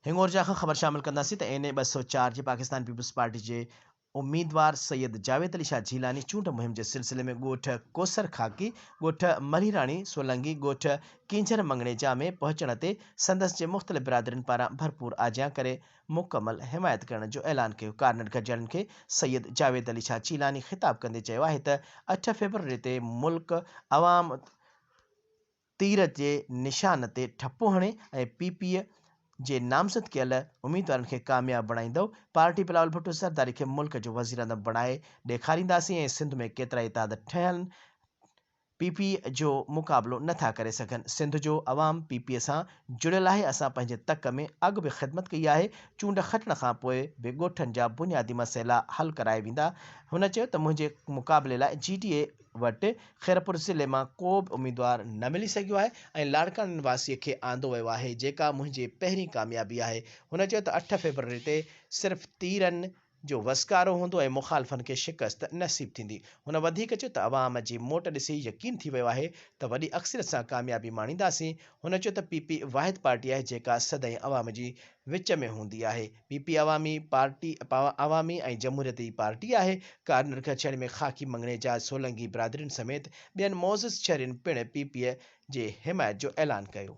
हिंगोर जा ख़बर शामिल कंदासीं त NA 204 जे पाकिस्तान पीपल्स पार्टी जे उम्मीदवार सैयद जावेद अली शाह झीलानी चूंड मुहिम जे सिलसिले में ॻोठ कोसर खाकी, ॻोठ मलीराणी सोलंगी, ॻोठ किंजर मंगणेजा में पहुचण ते संदसि जे मुख़्तलिफ़ बिरादरियुनि पारां भरपूर आजियां करे मुकमल हिमायत करण जो ऐलान कयो। कार्नर गॾिजड़नि खे सैयद जावेद अली शाह झीलानी ख़िताब कंदे चयो आहे त 8 फ़रवरी ते मुल्क अवाम तीर जे निशान ते ठपो हणे ऐं PP जे नामज़द कयल उम्मीदवारनि खे कामयाब बणाईंदो। पार्टी बिलावल भुट्टो ज़रदारी खे मुल्क जो वज़ीर आज़म बणाए ॾेखारींदासीं ऐं सिंध में केतिरा ई ताद ठहियलु PP जो मुक़ाबिलो नथा करे सघनि। सिंध जो अवाम PP सां जुड़ियल आहे। असां पंहिंजे तक में अॻु बि ख़िदमत कई आहे। चूंड खटण खां पोइ बि ॻोठनि जा बुनियादी मसइला हल कराए वेंदा। हुन चयो त मुंहिंजे मुक़ाबले लाइ GTA वटि खैरपुर ज़िले मां को बि उम्मीदवार न मिली सघियो आहे ऐं लाड़काने निवासीअ खे आंदो वियो आहे, जेका मुंहिंजी पहिरीं कामयाबी आहे। हुन चयो त 8 फ़रवरी ते सिर्फ़ु तीरनि जो वसकारो हूंदो ऐं मुख़ालिफ़नि खे शिकस्त नसीब थींदी। हुन वधीक चयो त अवाम जी मोट ॾिसी यकीन थी वियो आहे त वॾी अक्सरियत सां कामयाबी माणींदासीं। हुन चयो त PP वाहिद पार्टी आहे जेका सदाईं अवाम जी विच में हूंदी आहे। PP अवामी ऐं जमहूरियती पार्टी आहे। कार्नर कचहरी में खाकी मंगणेजा सोलंगी बिरादरियुनि समेत ॿियनि मोज़िज़ शहरियुनि पिणु PP जे हिमायत जो ऐलान कयो।